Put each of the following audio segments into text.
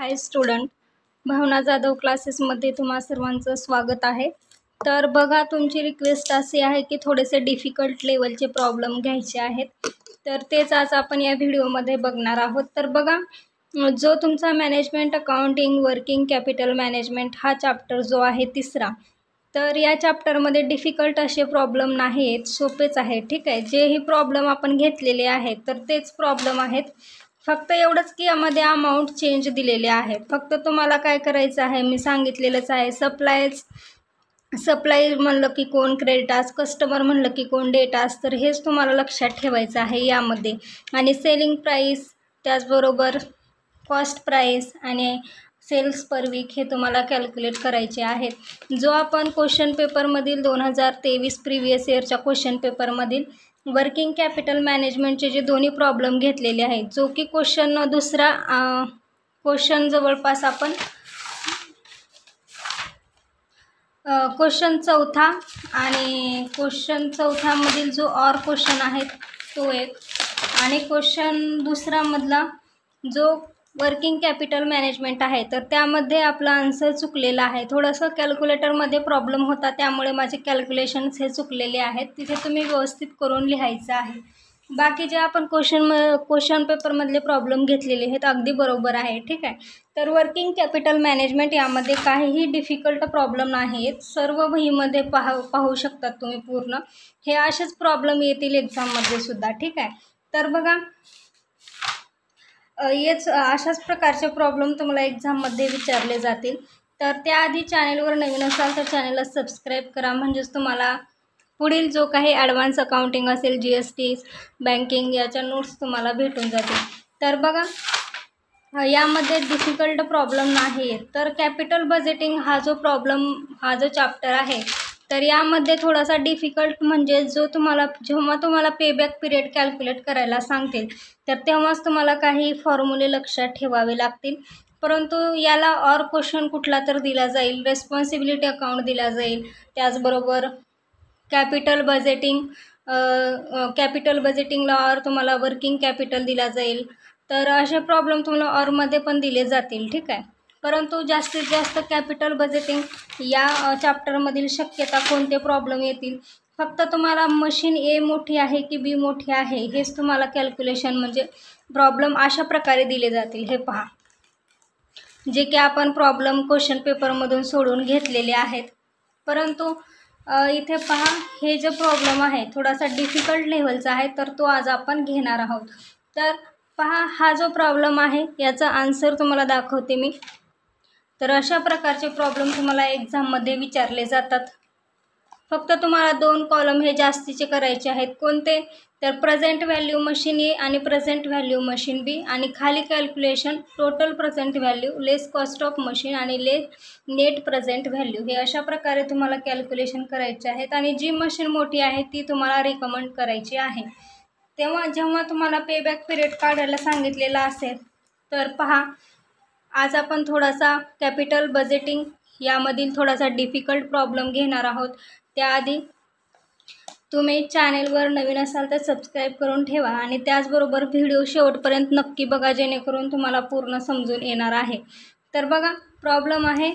हाय student, भावना जाधव क्लासेसमध्ये तुम्हा सर्वांचं स्वागत आहे। तर बघा, तुमची रिक्वेस्ट अशी आहे की थोडेसे डिफिकल्ट लेवलचे प्रॉब्लेम घ्यायचे आहेत, तर तेच आज आपण या व्हिडिओमध्ये बघणार आहोत। तर बघा, जो तुमचा management accounting working capital management हा चॅप्टर जो आहे तिसरा, तर या चॅप्टरमध्ये डिफिकल्ट असे प्रॉब्लेम नाही आहेत, सोपेच आहेत। ठीक आहे, जेही प्रॉब्लेम आपण घेतलेले आहेत तर तेच प्रॉब्लेम आहेत, फक्त एवढंच की यामध्ये अमाऊंट चेंज दिलेले आहेत। फक्त तुम्हाला काय करायचं आहे, मी सांगितलेलंच आहे। सप्लाय म्हणलं की कोण क्रेडिटार्स, कस्टमर म्हणलं की कोण डेटार्स, तर हेच तुम्हाला लक्षात ठेवायचं आहे यामध्ये। आणि सेलिंग प्राईस, त्याचबरोबर कॉस्ट प्राईस आणि सेल्स पर वीक हे तुम्हाला कॅल्क्युलेट करायचे आहेत। जो आपण क्वेश्चन पेपरमधील 2023 प्रिव्हियस इयरच्या क्वेश्चन पेपरमधील वर्किंग कॅपिटल मॅनेजमेंटचे जे दोन्ही प्रॉब्लेम घेतलेले आहेत, जो की दुसरा क्वेश्चन जवळपास आपण क्वेश्चन चौथा आणि क्वेश्चन चौथ्यामधील जो ऑर क्वेश्चन आहे तो एक, आणि क्वेश्चन दुसरामधला जो वर्किंग कॅपिटल मॅनेजमेंट आहे तर त्यामध्ये आपला आन्सर चुकलेला आहे। थोडंसं कॅल्क्युलेटरमध्ये प्रॉब्लेम होता, त्यामुळे माझे कॅल्क्युलेशन्स हे चुकलेले आहेत, तिथे तुम्ही व्यवस्थित करून लिहायचं आहे। बाकी जे आपण क्वेश्चन पेपरमधले प्रॉब्लेम घेतलेले आहेत अगदी बरोबर आहे। ठीक आहे, तर वर्किंग कॅपिटल मॅनेजमेंट यामध्ये काहीही डिफिकल्ट प्रॉब्लेम नाही आहेत, सर्व वहीमध्ये पाहू शकतात तुम्ही पूर्ण। हे असेच प्रॉब्लेम येतील एक्झाममध्ये सुद्धा। ठीक आहे, तर बघा, हेच अशाच प्रकारचे प्रॉब्लेम तुम्हाला एक्झाममध्ये विचारले जातील। तर त्याआधी चॅनलवर नवीन असाल तर चॅनलला सबस्क्राईब करा, म्हणजेच तुम्हाला पुढील जो काही ॲडव्हान्स अकाउंटिंग असेल, GST, बँकिंग याच्या नोट्स तुम्हाला भेटून जातील। तर बघा, यामध्ये डिफिकल्ट प्रॉब्लेम नाही आहेत। तर कॅपिटल बजेटिंग हा जो चॅप्टर आहे, तर यामध्ये थोडासा डिफिकल्ट म्हणजे जेव्हा तुम्हाला पेबॅक पिरियड कॅल्क्युलेट करायला सांगतील तर तेव्हाच तुम्हाला काही फॉर्म्युले लक्षात ठेवावे लागतील। परंतु याला ऑर क्वेश्चन कुठला तर दिला जाईल, रेस्पॉन्सिबिलिटी अकाउंट दिला जाईल, त्याचबरोबर कॅपिटल बजेटिंगला ऑर तुम्हाला वर्किंग कॅपिटल दिला जाईल। तर असे प्रॉब्लेम तुम्हाला ऑरमध्ये पण दिले जातील। ठीक आहे, परंतु जास्तीत जास्त कॅपिटल बजेटिंग या चॅप्टरमधील शक्यता कोणते प्रॉब्लेम येतील, फक्त तुम्हाला मशीन ए मोठी आहे की बी मोठी आहे हेच तुम्हाला कॅल्क्युलेशन म्हणजे प्रॉब्लेम अशा प्रकारे दिले जातील। हे पहा, जे की आपण प्रॉब्लेम क्वेश्चन पेपरमधून सोडून घेतलेले आहेत। परंतु इथे पहा, हे जे प्रॉब्लेम आहे थोडासा डिफिकल्ट लेवलचा आहे, तर तो आज आपण घेणार आहोत। तर पहा, हा जो प्रॉब्लेम आहे याचा आन्सर तुम्हाला दाखवते मी। तर अशा प्रकारचे प्रॉब्लेम तुम्हाला एक्झाममध्ये विचारले जातात। फक्त तुम्हाला 2 कॉलम हे जास्तीचे करायचे आहेत। कोणते, तर प्रेझेंट व्हॅल्यू मशीन ए आणि प्रेझेंट व्हॅल्यू मशीन बी, आणि खाली calculation total present value less cost of machine आणि नेट प्रेझेंट व्हॅल्यू, हे अशा प्रकारे तुम्हाला कॅल्क्युलेशन करायचे आहेत। आणि जी मशीन मोठी आहे ती तुम्हाला रिकमेंड करायची आहे। जेव्हा तुम्हाला पेबॅक पिरियड काढायला सांगितलेला असेल, तर पहा, आज आपण थोडासा कॅपिटल बजेटिंग यामधील थोडासा डिफिकल्ट प्रॉब्लेम घेणार आहोत। त्याआधी तुम्ही चॅनलवर नवीन असाल तर सबस्क्राईब करून ठेवा, आणि त्याचबरोबर व्हिडिओ शेवटपर्यंत नक्की बघा, जेणेकरून तुम्हाला पूर्ण समजून येणार आहे। तर बघा, प्रॉब्लेम आहे,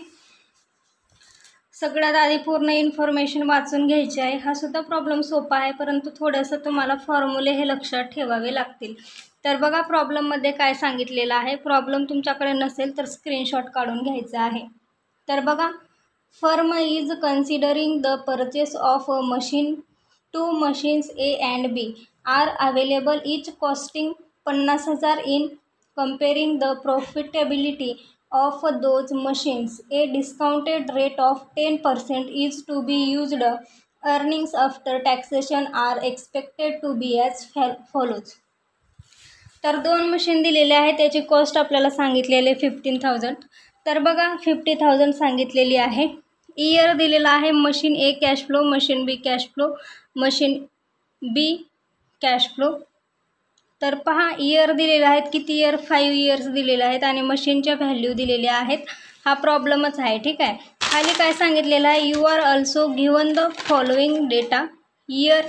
सगळ्यात आधी पूर्ण इन्फॉर्मेशन वाचून घ्यायची आहे। हा सुद्धा प्रॉब्लेम सोपा आहे, परंतु थोडंसं तुम्हाला फॉर्म्युले हे लक्षात ठेवावे लागतील। तर बघा, प्रॉब्लेममध्ये काय सांगितलेलं आहे, प्रॉब्लेम तुमच्याकडे नसेल तर स्क्रीनशॉट काढून घ्यायचा आहे। तर बघा, firm is considering the purchase of a machine, 2 machines A and B are available, each costing 50,000 in comparing the profitability of those machines. A discounted rate of 10% is to be used. Earnings after taxation are expected to be as follows. तर 2 machine दिलेले आहे, त्याची cost आपल्याला सांगितलेली आहे 15,000। तर बघा, 50,000 सांगितलेली आहे। इयर दिलेला आहे, मशीन ए कॅश फ्लो, मशीन बी कॅश फ्लो, मशीन बी कॅश फ्लो। तर पहा, इयर दिलेले आहेत, किती इयर, 5 इयर्स दिलेले आहेत, आणि मशीनच्या व्हॅल्यू दिलेल्या आहेत। हा प्रॉब्लेमच आहे। ठीक आहे, खाली काय सांगितलेलं आहे, you are also given the following data, year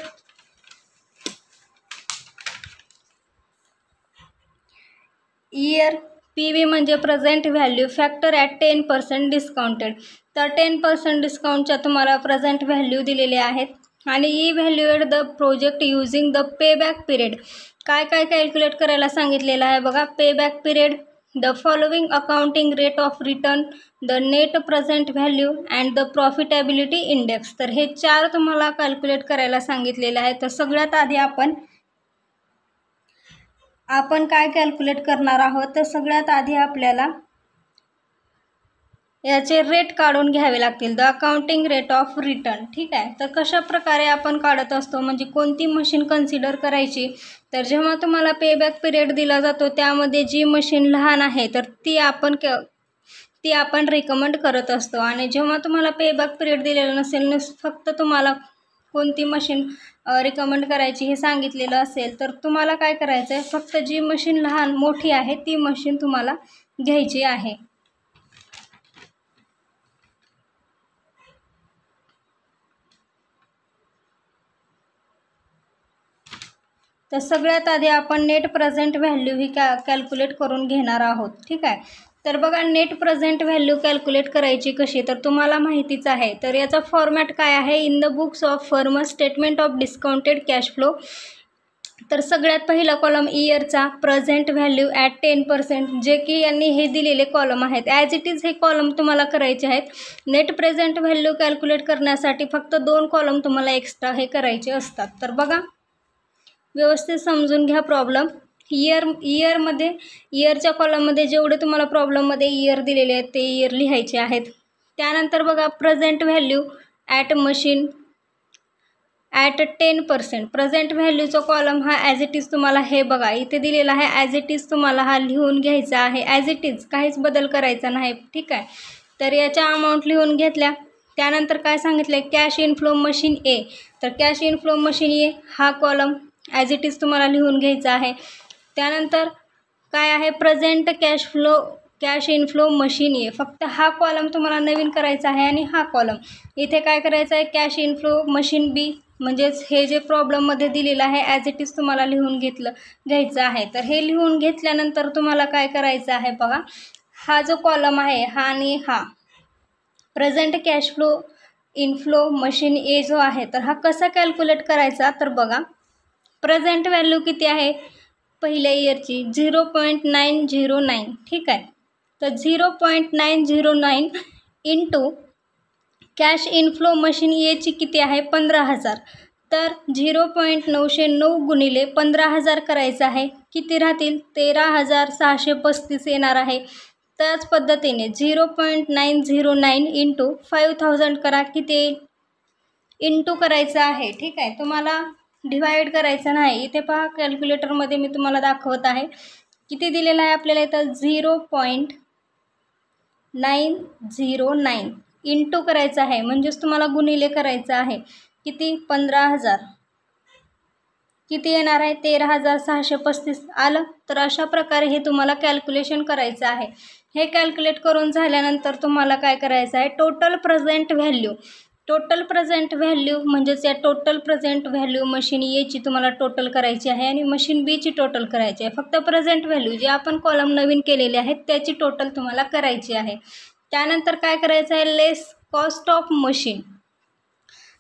PV म्हणजे present value factor at 10% discounted. तर 10% डिस्काउंटच्या तुम्हाला प्रेझेंट व्हॅल्यू दिलेले आहेत आणि evaluate the project using the payback period. काय काय कॅल्क्युलेट करायला सांगितलेलं आहे बघा. Payback period, the following accounting rate of return, the net present value and the profitability index. तर हे 4 तुम्हाला कॅल्क्युलेट करायला सांगितलेलं आहे. तर सगळ्यात आधी आपण काय कॅल्क्युलेट करणार आहोत. तर सगळ्यात आधी आपल्याला याचे रेट काढून घ्यावे लागतील. The accounting rate of return. ठीक आहे. तर कशा प्रकारे आपण काढत असतो, म्हणजे कोणती मशीन कन्सिडर करायची. तर जेव्हा तुम्हाला पेबॅक पिरियड दिला जातो त्यामध्ये जी मशीन लहान आहे तर ती आपण रिकमेंड करत असतो. आणि जेव्हा तुम्हाला पेबॅक पिरियड दिलेलं नसेल, फक्त तुम्हाला कोणती मशीन रिकमेंड करायची हे सांगितलेलं असेल, तर तुम्हाला काय करायचं आहे, फक्त जी मशीन लहान मोठी आहे ती मशीन तुम्हाला घ्यायची आहे. तर सगळ्यात आधी आपण नेट प्रेझेंट व्हॅल्यू ही कॅल्क्युलेट करून घेणार आहोत. ठीक आहे. तर बघा, नेट प्रेझेंट व्हॅल्यू कॅल्क्युलेट करायची कशी, तर तुम्हाला माहितीच आहे. तर याचा फॉर्मॅट काय आहे. In the books of firm statement of discounted cash flow. तर सगळ्यात पहिला कॉलम इयरचा प्रेझेंट व्हॅल्यू ॲट 10%, जे की यांनी हे दिलेले कॉलम आहेत. ॲज इट इज हे कॉलम तुम्हाला करायचे आहेत. नेट प्रेझेंट व्हॅल्यू कॅल्क्युलेट करण्यासाठी फक्त 2 कॉलम तुम्हाला एक्स्ट्रा हे करायचे असतात. तर बघा, व्यवस्थित समजून घ्या प्रॉब्लेम. इयरच्या कॉलममध्ये जेवढे तुम्हाला प्रॉब्लेममध्ये इयर दिलेले आहेत ते इयर लिहायचे आहेत. त्यानंतर बघा, present value at machine at 10%. Present व्हॅल्यूचा कॉलम हा ॲज इट इज तुम्हाला हे बघा इथे दिलेला आहे. ॲज इट इज तुम्हाला हा लिहून घ्यायचा आहे. ॲज इट इज, काहीच बदल करायचा नाही. ठीक आहे. तर याच्या अमाऊंट लिहून घेतल्या. त्यानंतर काय सांगितलं आहे, कॅश इनफ्लो मशीन ए. तर कॅश इनफ्लो मशीन ए हा कॉलम ॲज इट इज तुम्हाला लिहून घ्यायचा आहे. त्यानंतर काय आहे, प्रेझेंट कॅश इनफ्लो मशीन ए. फक्त हा कॉलम तुम्हाला नवीन करायचा आहे. आणि हा कॉलम इथे काय करायचा आहे, कॅश इनफ्लो मशीन बी. म्हणजेच हे जे प्रॉब्लेममध्ये दिलेलं आहे ॲज इट इज तुम्हाला लिहून घ्यायचं आहे. तर हे लिहून घेतल्यानंतर तुम्हाला काय करायचं आहे बघा, हा जो कॉलम आहे हा आणि हा प्रेझेंट कॅश इनफ्लो मशीन ए जो आहे, तर हा कसा कॅल्क्युलेट करायचा. तर बघा, प्रेझेंट व्हॅल्यू किती आहे पहिल्या इयरची, 0.909. ठीक आहे. तर 0.909 इंटू कॅश इनफ्लो मशीन एची किती आहे 15,000. तर 0.909 गुणिले 15,000 करायचं आहे. किती राहतील, 13,635 येणार आहे. त्याच पद्धतीने 0.909 इंटू 5,000 करा, किती येईल, इंटू करायचं आहे. ठीक आहे. तुम्हाला डिवाइड करायचं नाही. इथे पहा, कॅल्क्युलेटरमध्ये मी तुम्हाला दाखवत आहे. किती दिलेलं आहे आपल्याला इथं, 0.909 इंटू करायचं आहे. म्हणजेच तुम्हाला गुणिले करायचं आहे. किती, 15,000. किती येणार आहे, 13,635 आलं. तर अशा प्रकारे हे तुम्हाला कॅल्क्युलेशन करायचं आहे. हे कॅल्क्युलेट करून झाल्यानंतर तुम्हाला काय करायचं आहे, टोटल प्रेझेंट व्हॅल्यू म्हणजेच या टोटल प्रेझेंट व्हॅल्यू मशीन एची तुम्हाला टोटल करायची आहे आणि मशीन बीची टोटल करायची आहे. फक्त प्रेझेंट व्हॅल्यू जे आपण कॉलम नवीन केलेले आहेत त्याची टोटल तुम्हाला करायची आहे. त्यानंतर काय करायचं आहे, लेस कॉस्ट ऑफ मशीन.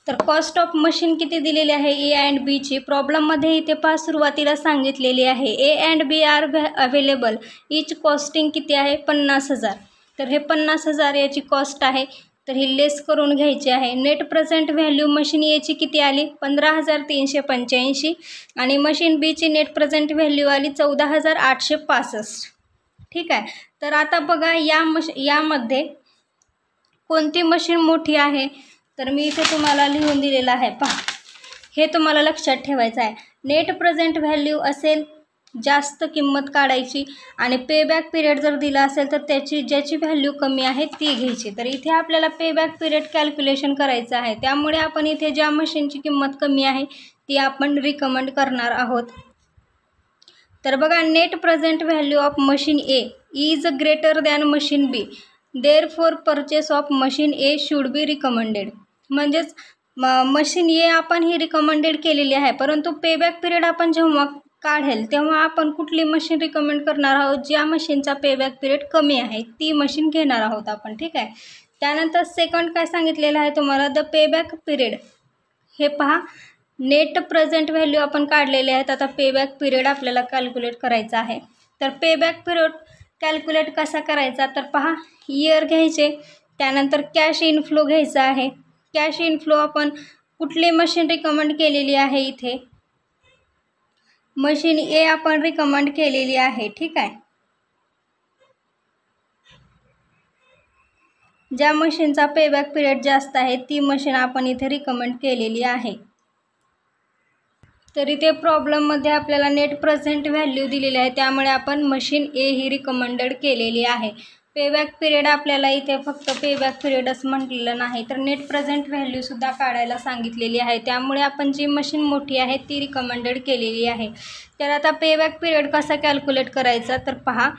तर कॉस्ट ऑफ मशीन किती दिलेली आहे ए अँड बीची. प्रॉब्लेममध्ये इथे पहा सुरुवातीला सांगितलेली आहे A and B are available. Each costing किती आहे 50,000. तर हे 50,000 याची कॉस्ट आहे. तर ही लेस करून घ्यायची आहे. नेट प्रेझेंट व्हॅल्यू मशीन एची किती आली 15,385 आणि मशीन बीची नेट प्रेझेंट व्हॅल्यू आली 14,865. ठीक आहे. तर आता बघा, यामध्ये कोणती मशीन मोठी आहे. तर मी इथे तुम्हाला लिहून दिलेलं आहे पहा. हे तुम्हाला लक्षात ठेवायचं आहे. नेट प्रेझेंट व्हॅल्यू असेल जास्त किंमत काढायची आणि पेबॅक पिरियड जर दिला असेल तर ज्याची व्हॅल्यू कमी आहे ती घ्यायची. तर इथे आपल्याला पेबॅक पिरियड कॅल्क्युलेशन करायचं आहे. त्यामुळे आपण इथे ज्या मशीनची किंमत कमी आहे ती आपण रिकमेंड करणार आहोत. तर बघा, net present value of machine A is greater than machine B. Therefore purchase of machine A should be recommended. म्हणजेच मशीन ए आपण ही रिकमेंडेड केलेली आहे, परंतु पेबॅक पिरियड आपण जेव्हा काढेल तेव्हा आपण कुठली मशीन रिकमेंड करणार आहोत, ज्या मशीनचा पेबॅक पिरियड कमी आहे ती मशीन घेणार आहोत आपण, ठीक आहे. त्यानंतर सेकंड काय सांगितलेलं आहे तुम्हाला, द पेबॅक पिरियड. हे पहा, नेट प्रेझेंट व्हॅल्यू आपण काढलेले आहेत. आता पेबॅक पिरियड आपल्याला कॅल्क्युलेट करायचा आहे. तर पेबॅक पिरियड कॅल्क्युलेट कसा करायचा, तर पहा, इयर घ्यायचे, त्यानंतर कॅश इनफ्लो घ्यायचा आहे. कॅश इनफ्लो आपण कुठली मशीन रिकमेंड केलेली आहे, इथे मशीन ए आपण रिकमेंड केलेली आहे, ठीक आहे. ज्या मशीनचा पेबॅक पिरियड जास्त आहे ती मशीन आपण इथे रिकमेंड केलेली आहे. तर इथे प्रॉब्लेममध्ये आपल्याला नेट प्रेझेंट व्हॅल्यू दिलेली आहे, त्यामुळे आपण मशीन ए ही रिकमेंडेड केलेली आहे. पेबॅक पिरियड आपल्याला इथे फक्त पेबॅक पिरियडच म्हटलेलं नाही, तर नेट प्रेझेंट व्हॅल्यूसुद्धा काढायला सांगितलेली आहे. त्यामुळे आपण जी मशीन मोठी आहे ती रिकमेंडेड केलेली आहे. तर आता पेबॅक पिरियड कसा कॅल्क्युलेट करायचा, तर पहा,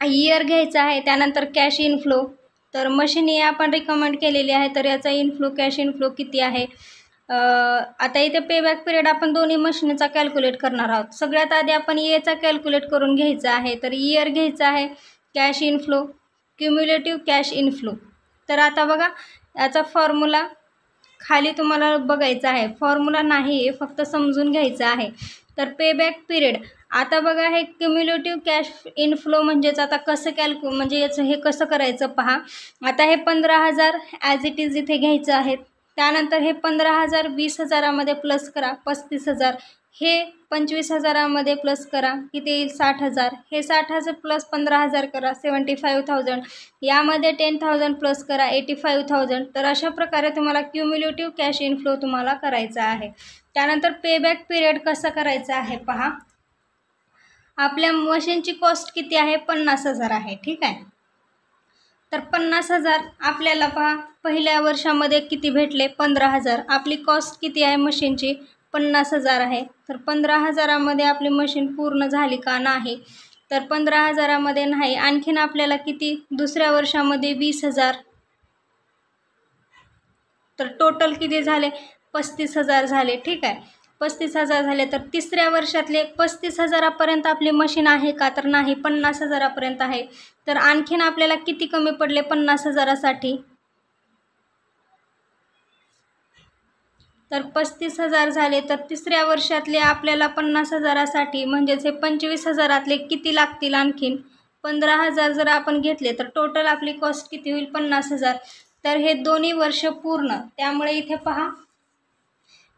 इयर घ्यायचा आहे, त्यानंतर कॅश इनफ्लो. तर मशीन ए आपण रिकमेंड केलेली आहे, तर याचा इनफ्लो कॅश इनफ्लो किती आहे. आता इथे पेबॅक पिरियड आपण दोन्ही मशीनचा कॅल्क्युलेट करणार आहोत. सगळ्यात आधी आपण एचा कॅल्क्युलेट करून घ्यायचा आहे. तर इयर घ्यायचा आहे, cash inflow, cumulative cash inflow. तर आता बघा, याचा फॉर्म्युला खाली तुम्हाला बघायचा आहे, फॉर्म्युला नाही आहे, फक्त समजून घ्यायचं आहे. तर पेबॅक पिरियड आता बघा, हे क्युम्युलेटिव्ह कॅश इनफ्लो म्हणजेच आता कसं म्हणजे याचं हे कसं करायचं पहा. आता हे 15,000 ॲज इट इज इथे घ्यायचं आहे. त्यानंतर हे 15,000 20,000मध्ये प्लस करा 35,000, हे 25,000मध्ये प्लस करा किती येईल 60,000, हे 60,000 प्लस 15,000 करा 75,000, यामध्ये 10,000 प्लस करा 85,000. तर अशा प्रकारे तुम्हाला क्युम्युलेटिव्ह कॅश इनफ्लो तुम्हाला करायचा आहे. त्यानंतर पेबॅक पिरियड कसं करायचं आहे पहा. आपल्या मशीनची कॉस्ट किती आहे, 50,000 आहे, ठीक आहे. तर 50,000 आपल्याला पहा पहिल्या वर्षामध्ये किती भेटले, 15,000. आपली कॉस्ट किती आहे मशीनची, 50,000 आहे. तर 15,000मध्ये आपली मशीन पूर्ण झाली का, नाही. तर 15,000मध्ये नाही. आणखीन आपल्याला किती, दुसऱ्या वर्षामध्ये 20,000. तर टोटल किती झाले, 35,000 झाले, ठीक आहे. 35,000 झाले. तर तिसऱ्या वर्षातले 35,000पर्यंत आपली मशीन आहे का, तर नाही, 50,000पर्यंत आहे. तर आणखीन आपल्याला किती कमी पडले 50,000साठी, तर 35,000 झाले. तर तिसऱ्या वर्षातले आपल्याला 50,000साठी म्हणजेच हे 25,000तले किती लागतील, आणखीन 15,000 जर आपण घेतले तर टोटल आपली कॉस्ट किती होईल, 50,000. तर हे दोन्ही वर्ष पूर्ण, त्यामुळे इथे पहा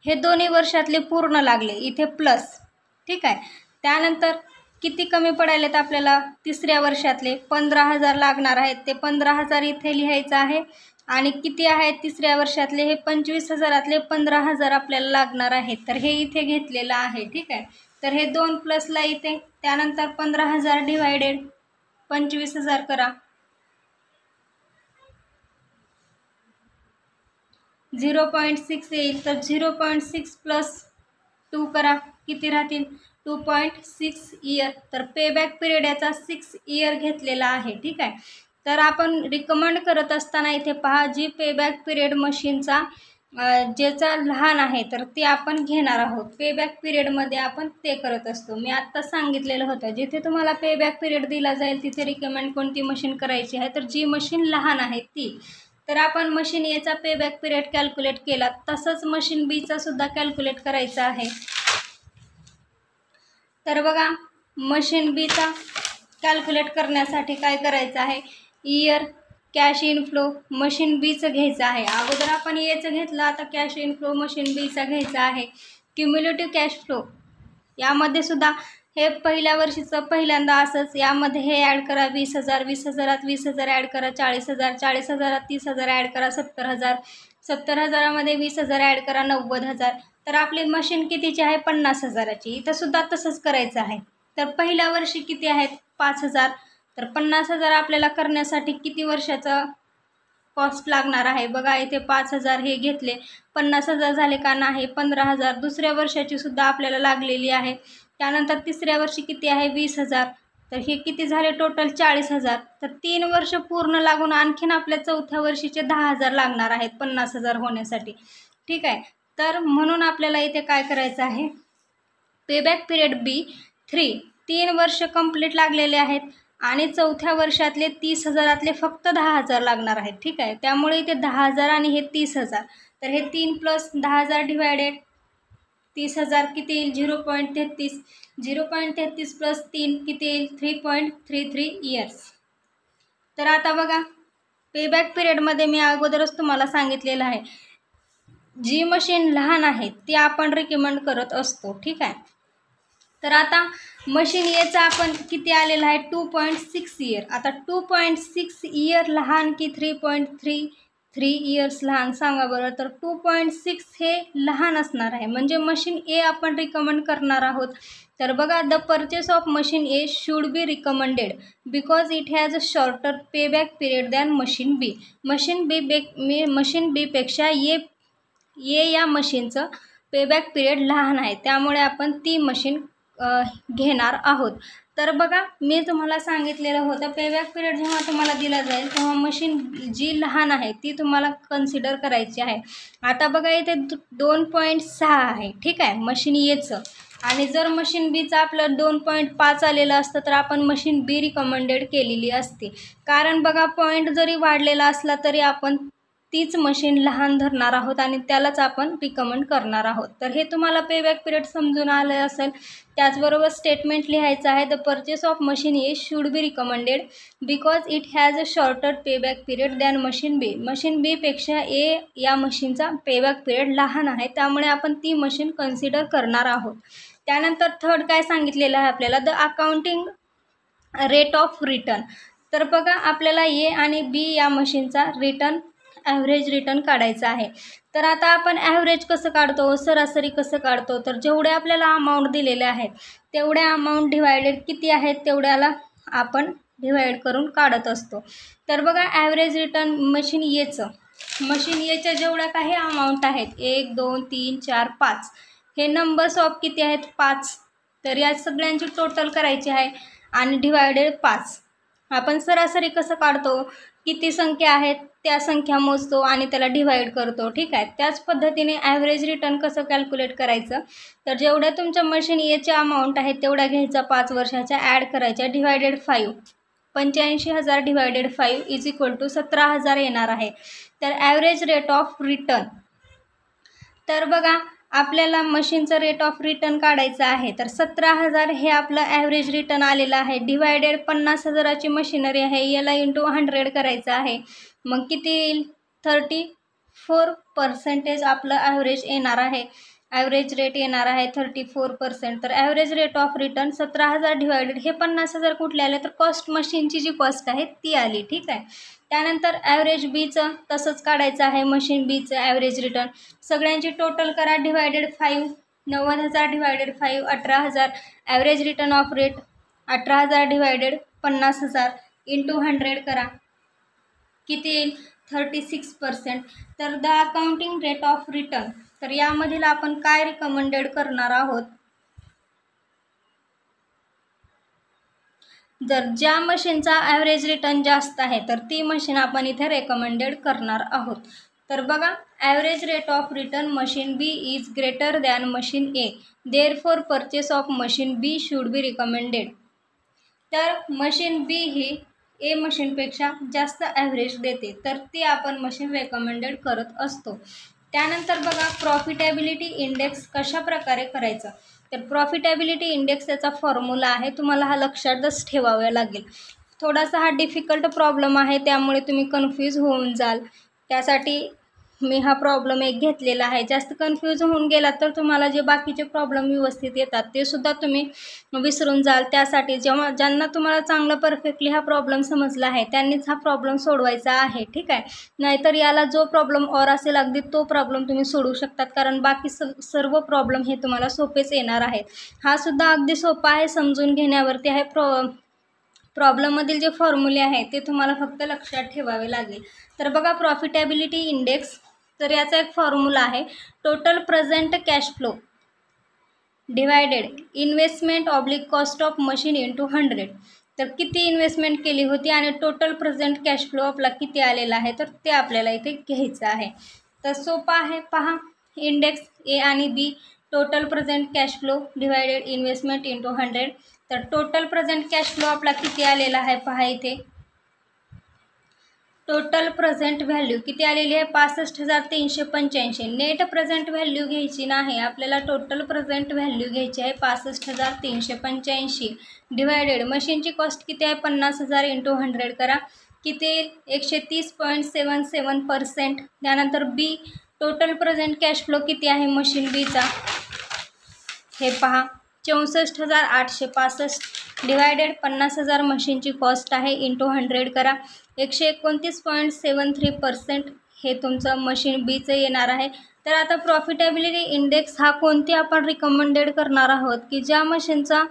हे दोन्ही वर्षातले पूर्ण लागले, इथे प्लस, ठीक आहे. त्यानंतर किती कमी पडायलेत आपल्याला, तिसऱ्या वर्षातले 15,000 लागणार आहेत. ते 15,000 इथे लिहायचं आहे. आणि किती आहेत तिसऱ्या वर्षातले, हे 25,000तले 15,000 आपल्याला लागणार आहेत. तर हे इथे घेतलेलं आहे, ठीक आहे. तर हे 2 प्लसला इथे, त्यानंतर 15,000 डिवायडेड 25,000 करा, 0.6 येईल. तर 0.6 प्लस 2 करा, किती राहतील, 2.6 इयर. तर पेबॅक पिरियड याचा 6 इयर घेतलेला आहे, ठीक आहे. तर आपण रिकमेंड करत असताना इथे पहा, जी पेबॅक पिरियड मशीनचा ज्याचा लहान आहे तर ते आपण घेणार आहोत. पेबॅक पिरियडमध्ये आपण ते करत असतो. मी आत्ता सांगितलेलं होतं, जिथे तुम्हाला पेबॅक पिरियड दिला जाईल तिथे रिकमेंड कोणती मशीन करायची आहे, तर जी मशीन लहान आहे ती. तर आपण मशीन एचा पेबॅक पिरियड कॅल्क्युलेट केला, तसंच मशीन बीचा सुद्धा कॅल्क्युलेट करायचा आहे. तर बघा, मशीन बीचा कॅल्क्युलेट करण्यासाठी काय करायचं आहे, इयर कॅश इनफ्लो मशीन बीचं घ्यायचं आहे. अगोदर आपण एचं घेतलं, आता कॅश इनफ्लो मशीन बीचा घ्यायचा आहे. क्युम्युलेटिव्ह कॅश फ्लो यामध्ये सुद्धा हे पहिल्या वर्षीचं पहिल्यांदा असंच, यामध्ये हे ॲड करा 20,000, 20,000त 20,000 ॲड करा 40,000, 40,000त 30,000 ॲड करा 70,000, 70,000मध्ये 20,000 ॲड करा 90,000. तर आपली मशीन कितीची आहे, 50,000ची. इथं सुद्धा तसंच करायचं आहे. तर पहिल्या वर्षी किती आहेत, 5,000. तर 50,000 आपल्याला करण्यासाठी किती वर्षाचा कॉस्ट लागणार आहे, बघा इथे 5,000 हे घेतले, 50,000 झाले का, नाही, 15,000. दुसऱ्या वर्षाची सुद्धा आपल्याला लागलेली आहे. त्यानंतर तिसऱ्या वर्षी किती आहे, 20,000. तर हे किती झाले टोटल, 40,000. तर 3 वर्ष पूर्ण लागून आणखीन आपल्या चौथ्या वर्षीचे 10,000 लागणार आहेत 50,000 होण्यासाठी, ठीक आहे. तर म्हणून आपल्याला इथे काय करायचं आहे, पेबॅक पिरियड बी 3 वर्ष कंप्लीट लागलेले आहेत आणि चौथ्या वर्षातले 30,000 फक्त 10,000 लागणार आहेत, ठीक आहे. त्यामुळे इथे 10,000 आणि हे 30,000, तर हे 3 + 10,000 डिवायडेड 30,000 किती येईल 0.33. 0.33 + 3 किती येईल 3.33 इयर्स. तर आता बघा पेबॅक पिरियडमध्ये मी अगोदरच तुम्हाला सांगितलेलं आहे, जी मशीन लहान आहे ती आपण रिकमेंड करत असतो, ठीक आहे. तर आता मशीन एचा आपण किती आलेला आहे 2.6 इयर. आता 2.6 इयर लहान की 3.33 इयर्स लहान सांगा बरं. तर 2.6 हे लहान असणार आहे, म्हणजे मशीन ए आपण रिकमेंड करणार आहोत. तर बघा the purchase of machine A should be recommended because it has a shorter payback period than machine B. Machine बीपेक्षा या मशीनचं पेबॅक पिरियड लहान आहे, त्यामुळे आपण ती मशीन घेणार आहोत. तर बघा मी तुम्हाला सांगितलेलं होतं पेबॅक पिरियड जेव्हा तुम्हाला दिला जाईल तेव्हा मशीन जी लहान आहे ती तुम्हाला कन्सिडर करायची आहे. आता बघा इथे 2.6 आहे, ठीक आहे, मशीन एचं. आणि जर मशीन बीचं आपलं 2.5 आलेलं असतं तर आपण मशीन बी रिकमेंडेड केलेली असते. कारण बघा पॉईंट जरी वाढलेला असला तरी आपण तीच मशीन लहान धरणार आहोत आणि त्यालाच आपण रिकमेंड करणार आहोत. तर हे तुम्हाला पेबॅक पिरियड समजून आलं असेल. त्याचबरोबर स्टेटमेंट लिहायचं आहे the purchase of machine A should be recommended because it has a shorter payback period than machine B. Machine बीपेक्षा ए या मशीनचा पेबॅक पिरियड लहान आहे, त्यामुळे आपण ती मशीन कन्सिडर करणार आहोत. त्यानंतर थर्ड काय सांगितलेलं आहे आपल्याला the accounting rate of return. तर बघा आपल्याला ए आणि बी या मशीनचा ॲव्हरेज रिटर्न काढायचा आहे. तर आता आपण ॲव्हरेज कसं काढतो, सरासरी कसं काढतो, तर जेवढे आपल्याला अमाऊंट दिलेले आहेत तेवढ्या अमाऊंट डिवायडेड किती आहेत तेवढ्याला आपण डिवाईड करून काढत असतो. तर बघा ॲव्हरेज रिटर्न मशीन एच्या जेवढ्या काही अमाऊंट आहेत 1 2 3 4 5 हे नंबर्स ऑफ किती आहेत 5. तर या सगळ्यांची टोटल करायची आहे आणि डिवायडेड 5. आपण सरासरी कसं काढतो, किती संख्या आहेत त्या संख्या मोजतो आणि त्याला डिवाईड करतो, ठीक आहे. त्याच पद्धतीने ॲव्हरेज रिटर्न कसं कॅल्क्युलेट करायचं, तर जेवढ्या तुमच्या मशीन एच्या अमाऊंट आहेत तेवढ्या घ्यायचा 5 वर्षाच्या ॲड करायच्या divided 5. 85,000 divided 5 is equal to 17,000 येणार आहे. तर ॲव्हरेज रेट ऑफ रिटर्न, तर बघा आपल्याला मशीनचं रेट ऑफ रिटर्न काढायचं आहे. तर 17,000 हे आपलं ॲव्हरेज रिटर्न आलेलं आहे. डिवायडेड 50,000ची मशिनरी आहे, याला इंटू 100 करायचं आहे. मग किती येईल 34% आपलं ॲव्हरेज येणार आहे. ॲव्हरेज रेट येणार आहे 34%. तर average rate of return 17,000 divided हे 50,000 कुठले आले, तर कॉस्ट मशीनची जी कॉस्ट आहे ती आली, ठीक आहे. त्यानंतर ॲव्हरेज बीचं तसंच काढायचं आहे, मशीन बीचं ॲव्हरेज रिटर्न. सगळ्यांची टोटल करा divided 5. 90,000 divided 5 18,000. Average return of rate 18,000 divided 50,000 into 100 करा, किती येईल 36%. तर the accounting rate of return, तर यामधील आपण काय रिकमेंडेड करणार आहोत, जर ज्या मशीनचा ॲव्हरेज रिटर्न जास्त आहे तर ती मशीन आपण इथे रेकमेंडेड करणार आहोत. तर बघा average rate of return machine B is greater than machine A, therefore purchase of machine B should be recommended. तर मशीन बी ही ए मशीनपेक्षा जास्त ॲव्हरेज देते, तर ती आपण मशीन रेकमेंडेड करत असतो. त्यानंतर बघा प्रॉफिटेबिलिटी इंडेक्स कशा प्रकारे करायचं. तर प्रॉफिटेबिलिटी इंडेक्स त्याचा फॉर्म्युला आहे, तुम्हाला हा लक्षातच ठेवावा लागेल. थोडासा हा डिफिकल्ट प्रॉब्लेम आहे, त्यामुळे तुम्ही कन्फ्यूज होऊन जाल. त्यासाठी मी हा प्रॉब्लेम एक घेतलेला आहे. जास्त कन्फ्यूज होऊन गेलात तर तुम्हाला जे बाकीचे प्रॉब्लेम व्यवस्थित येतात ते सुद्धा तुम्ही विसरून जाल. त्यासाठी ज्यांना तुम्हाला चांगलं परफेक्टली हा प्रॉब्लेम समजला आहे त्यांनीच हा प्रॉब्लेम सोडवायचा आहे, ठीक आहे. नाहीतर याला जो प्रॉब्लेम और असेल अगदी तो प्रॉब्लेम तुम्ही सोडवू शकतात, कारण बाकी सर्व प्रॉब्लेम हे तुम्हाला सोपेच येणार आहेत. हा सुद्धा अगदी सोपा आहे, समजून घेण्यावरती आहे. प्रॉब्लेममधील जे फॉर्म्युले आहेत ते तुम्हाला फक्त लक्षात ठेवावे लागेल. तर बघा प्रॉफिटेबिलिटी इंडेक्स, तर याचा एक फॉर्म्युला आहे total present cash flow divided investment oblique cost of machine into 100. तर किती इन्व्हेस्टमेंट केली होती आणि टोटल प्रेझेंट कॅश फ्लो आपला किती आलेला आहे तर ते आपल्याला इथे घ्यायचं आहे. तर सोपा आहे, पहा इंडेक्स ए आणि B total present cash flow divided investment into 100. तर टोटल प्रेझेंट कॅश फ्लो आपला किती आलेला आहे पहा इथे. टोटल प्रेझेंट व्हॅल्यू किती आलेली आहे 65,385. नेट प्रेझेंट व्हॅल्यू घ्यायची नाही आपल्याला, टोटल प्रेझेंट व्हॅल्यू घ्यायची आहे 65,385 डिवायडेड मशीनची कॉस्ट किती आहे 50,000 इंटू 100 करा. किती 130.77%. त्यानंतर बी टोटल प्रेझेंट कॅश फ्लो किती आहे मशीन बीचा हे पहा 64,865 डिवायडेड 50,000 मशीनची कॉस्ट आहे इंटू 100 करा. 129.73% हे तुमचं मशीन बीचं येणार आहे. तर आता प्रॉफिटेबिलिटी इंडेक्स हा कोणती आपण रिकमेंडेड करणार आहोत की ज्या मशीनचा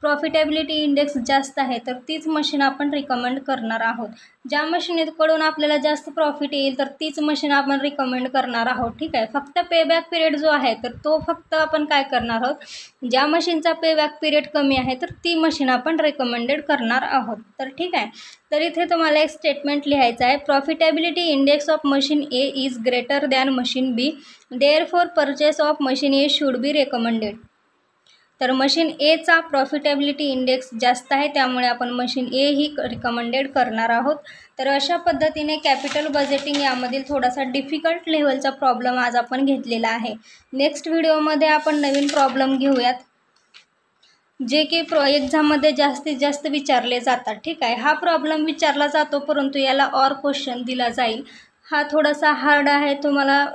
प्रॉफिटेबिलिटी इंडेक्स जास्त आहे तर तीच मशीन आपण रिकमेंड करणार आहोत. ज्या मशीनकडून आपल्याला जास्त प्रॉफिट येईल तर तीच मशीन आपण रिकमेंड करणार आहोत. ठीक आहे. फक्त पेबॅक पिरियड जो आहे तर तो फक्त आपण काय करणार आहोत, ज्या मशीनचा पेबॅक पिरियड कमी आहे तर ती मशीन आपण रिकमेंडेड करणार आहोत. तर ठीक आहे. तर इथे तुम्हाला एक स्टेटमेंट लिहायचं आहे. Profitability index of machine A is greater than machine B, therefore purchase of machine A should be recommended. तर मशीन एचा प्रॉफिटेबिलिटी इंडेक्स जास्त आहे त्यामुळे आपण मशीन ए ही रिकमेंडेड करणार आहोत. तर अशा पद्धतीने कॅपिटल बजेटिंग यामधील थोडासा डिफिकल्ट लेव्हलचा प्रॉब्लेम आज आपण घेतलेला आहे. नेक्स्ट व्हिडिओमध्ये आपण नवीन प्रॉब्लेम घेऊयात जे की एक्झाममध्ये जास्तीत जास्त विचारले जातात. ठीक आहे. हा प्रॉब्लेम विचारला जातो परंतु याला ऑर क्वेश्चन दिला जाईल. हा थोडासा हार्ड आहे, तुम्हाला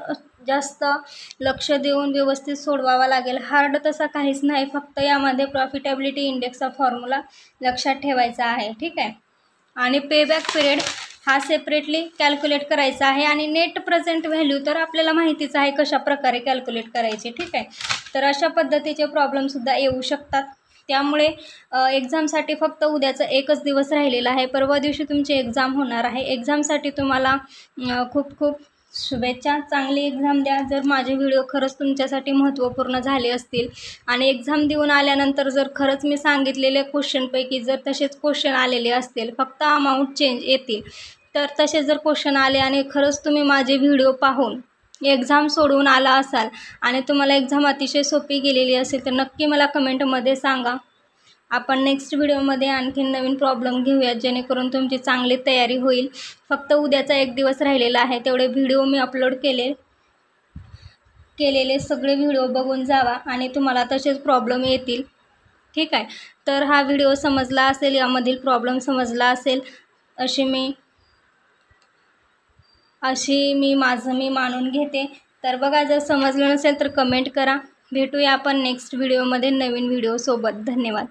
जास्त लक्ष देऊन व्यवस्थित सोडवावा लागेल. हार्ड तसा काहीच नाही, फक्त यामध्ये प्रॉफिटेबिलिटी इंडेक्सचा फॉर्म्युला लक्षात ठेवायचा आहे. ठीक आहे. आणि पेबॅक पिरियड हा सेपरेटली कॅल्क्युलेट करायचा आहे. आणि नेट प्रेझेंट व्हॅल्यू तर आपल्याला माहितीच आहे कशा प्रकारे कॅल्क्युलेट करायचे. ठीक आहे. तर अशा पद्धतीचे प्रॉब्लेमसुद्धा येऊ शकतात. त्यामुळे एक्झामसाठी फक्त उद्याचा एकच दिवस राहिलेला आहे. परवा दिवशी तुमची एक्झाम होणार आहे. एक्झामसाठी तुम्हाला खूप खूप शुभेच्छा. चांगली एक्झाम द्या. जर माझे व्हिडिओ खरंच तुमच्यासाठी महत्त्वपूर्ण झाले असतील आणि एक्झाम देऊन आल्यानंतर जर खरंच मी सांगितलेल्या क्वेश्चनपैकी जर तसेच क्वेश्चन आलेले असतील, फक्त अमाऊंट चेंज येतील, तर तसे जर क्वेश्चन आले आणि खरंच तुम्ही माझे व्हिडिओ पाहून एक्झाम सोडवून आला असाल आणि तुम्हाला एक्झाम अतिशय सोपी गेलेली असेल तर नक्की मला कमेंटमध्ये सांगा. आपण नेक्स्ट व्हिडिओमध्ये आणखीन नवीन प्रॉब्लेम घेऊयात जेणेकरून तुमची चांगली तयारी होईल. फक्त उद्याचा एक दिवस राहिलेला आहे. तेवढे व्हिडिओ मी अपलोड केलेले सगळे व्हिडिओ बघून जावा आणि तुम्हाला तसेच प्रॉब्लेम येतील. ठीक आहे. तर हा व्हिडिओ समजला असेल, यामधील प्रॉब्लेम समजला असेल अशी मी मानून घेते. तर बघा, जर समजलं नसेल तर कमेंट करा. भेटूया आपण नेक्स्ट व्हिडिओमध्ये नवीन व्हिडिओसोबत. धन्यवाद.